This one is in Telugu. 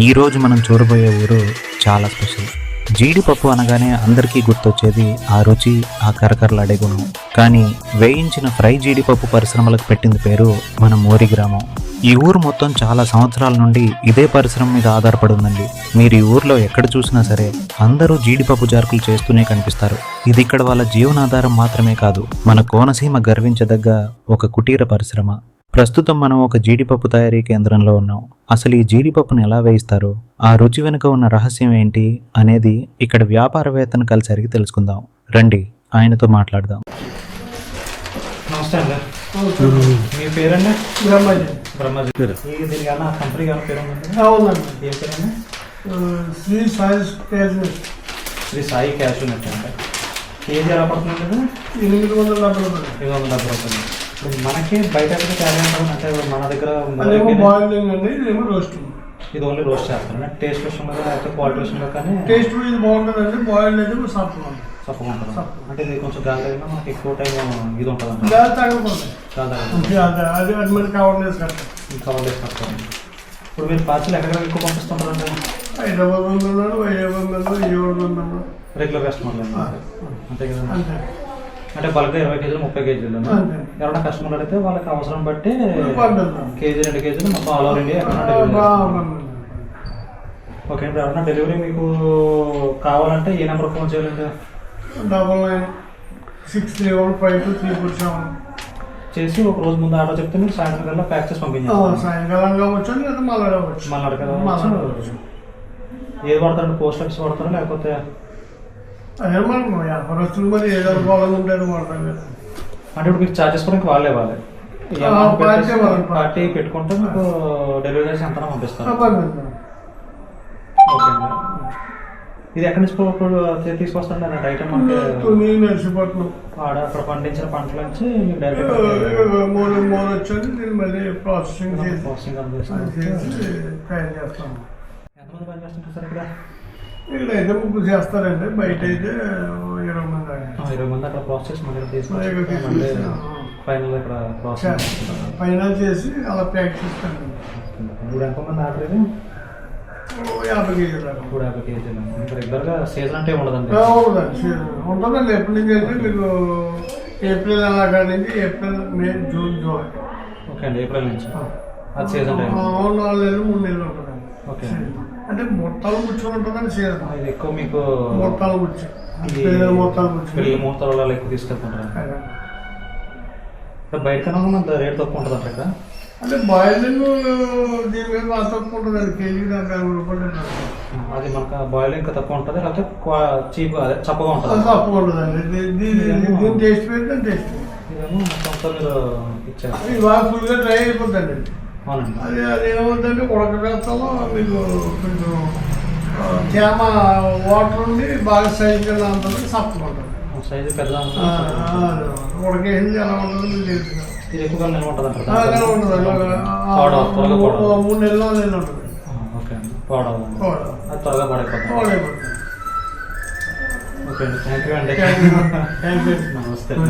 ఈ రోజు మనం చూడబోయే ఊరు చాలా స్పెషల్. జీడిపప్పు అనగానే అందరికీ గుర్తొచ్చేది ఆ రుచి, ఆ కరకరలాడే గుణం. కానీ వేయించిన ఫ్రై జీడిపప్పు పరిశ్రమలకు పెట్టింది పేరు మన మోరి గ్రామం. ఈ ఊరు మొత్తం చాలా సంవత్సరాల నుండి ఇదే పరిశ్రమ మీద ఆధారపడి ఉందండి. మీరు ఈ ఊర్లో ఎక్కడ చూసినా సరే అందరూ జీడిపప్పు జార్కులు చేస్తూనే కనిపిస్తారు. ఇది ఇక్కడ వాళ్ళ జీవనాధారం మాత్రమే కాదు, మన కోనసీమ గర్వించదగ్గ ఒక కుటీర పరిశ్రమ. ప్రస్తుతం మనం ఒక జీడిపప్పు తయారీ కేంద్రంలో ఉన్నాం. అసలు ఈ జీడిపప్పును ఎలా వేయిస్తారు, ఆ రుచి వెనుక ఉన్న రహస్యం ఏంటి అనేది ఇక్కడ వ్యాపారవేత్తను కలిసి అడిగి తెలుసుకుందాం. రండి, ఆయనతో మాట్లాడదాం. నమస్తే అండి. మీ పేరండి? బ్రహ్మాజీ. బ్రహ్మాజీ పేరు దీనికి అన్న కంపెనీ కానీ పేరు ఉందండి? అవునండి. ఏం పేరండి? శ్రీ సాయి క్యాష్. శ్రీ సాయి క్యాష్ ఉన్నట్టు అంటే కేజీ ఎలా పడుతుందండి? 870 రూపాయలు. 870 రూపాయలు. ఇప్పుడు మనకి బయట క్యారీ అంటే మన దగ్గర బాయిలింగ్ అండి, ఇదేమో రోస్టింగ్. ఇది ఓన్లీ రోస్ట్ చేస్తాను. టేస్ట్ విషయంలో లేకపోతే క్వాలిటీ విషయంలో కానీ టేస్ట్ ఇది బాగుంటుందండి. బాయిల్డ్ అయితే సప్పగా ఉంటుంది. అంటే ఇది కొంచెం గాలి అయినా మనకి ఎక్కువ టైం ఇది ఉంటుంది. గాలి తగ్గకపోతే అది మరి కవర్ చేసి కవర్ చేసి కట్టాలి. ఇప్పుడు మీరు పార్సల్ ఎక్కడ ఎక్కువ పంపిస్తుంటారండి? హైదరాబాద్ ఉన్నాడు, వైజాగ్ ఉన్నాడు, విజయవాడ ఉన్నాడు. రెగ్యులర్ కస్టమర్లు అంతే కదా. అంటే బల్క్గా 20 కేజీలు 30 కేజీలు ఎవరైనా కస్టమర్లు అడిగితే వాళ్ళకి అవసరం బట్టి కేజీ 2 కేజీలు మొత్తం ఆల్ ఓవర్ ఇండియా ఓకే. ఇప్పుడు ఎవరైనా డెలివరీ మీకు కావాలంటే ఏ నెంబర్ ఫోన్ చేయాలంటే 9963152347 చేసి ఒక రోజు ముందు ఆర్డర్ చెప్తే మీరు సాయంత్రం కల్లా ప్యాక్ చేసి పంపించాలి. సాయంకాలం కావచ్చు లేదా మళ్ళీ ఏది పడతారండి? పోస్ట్ ఆఫీస్ పడతారా లేకపోతే అదే మనం వ్యాపారస్తులు మరి ఏదో బాగా ఉంటారు వాడతారు కదా. అంటే ఇప్పుడు మీకు ఛార్జెస్ కూడా వాళ్ళే ఇవ్వాలి. పార్టీ పెట్టుకుంటే మీకు డెలివరీ చేసి ఎంత పంపిస్తారు. ఓకే అండి. ఇది ఎక్కడి నుంచి తీసుకొస్తాండి అన్నట్టు ఐటమ్ అంటే నర్సీపట్నం అక్కడ పండించిన పంటల నుంచి మీకు డైరెక్ట్ మోర్ వచ్చి మళ్ళీ ప్రాసెసింగ్ తయారు చేస్తాము. ఎంతమంది పని చేస్తుంటారు సార్ ఇక్కడ? ఇక్కడైతే 3 చేస్తారండి, బయట అయితే 20 మంది. 20 మంది అక్కడ ప్రాసెస్ మళ్ళీ తీసుకొచ్చి ఫైనల్ ఇక్కడ ప్రాసెస్ ఫైనల్ చేసి అలా ప్యాక్ చేస్తాను. ఇప్పుడు ఎంతమంది ఆర్డర్ ఇది? 50 కేజీలు. 50 కేజీలు. ఇంకా రెగ్యులర్గా సీజన్ అంటే ఉండదండి? ఉంటుందండి. ఎప్పటి నుంచి అంటే మీకు ఏప్రిల్ అలాగా నుంచి ఏప్రిల్, మే, జూన్, జూలై. ఓకే అండి. ఏప్రిల్ నుంచి అది సీజన్ టైం. 4 నెలలు 3 నెలలు ఉంటుందండి. ఓకే. అంటే మొత్తాలు కూర్చొని ఉంటుందండి సీజన్. ఇది ఎక్కువ మీకు మొత్తాలు కూర్చొని పెళ్లి ముహూర్తాలలో ఎక్కువ తీసుకెళ్తుంటారు. బయట కన్నా రేట్ తక్కువ ఉంటుంది అంటే ఇక్కడ. అంటే బాయిలింగ్ దీని మీద బాగా తక్కువ ఉంటుందండి. కేజీ 50 రూపాయలు. అది మనకు బాయిలింగ్ ఇంకా తక్కువ ఉంటుంది, లేకపోతే చీప్ అదే చప్పగా ఉంటుంది. తక్కువ ఉంటుందండి. దీని టేస్ట్ పెడితే టేస్ట్ ఇదేమో మొత్తం మీరు ఇచ్చారు. అది బాగా ఫుల్గా డ్రై అయిపోతుందండి. అవునండి. అది ఏమవుతుందంటే ఉడకబెడతామో మీకు కొంచెం తేమ వాటర్ ఉండి బాగా సైజు కింద ఉంటుంది, సప్పగా ఉంటుంది. సైజు పెద్ద ఉడకేసింది ఎలా ఉంటుంది మీకు తెలుసు. ఇది ఎక్కువగా నిల్వ ఉంటుంది ఉంటుంది. త్వరగా 3 నెలలు ఉంటుంది. ఓకే అండి. పౌడర్ అది త్వరగా పడిపోతుంది. ఓకే అండి. థ్యాంక్ యూ అండి. Thank you. నమస్తే.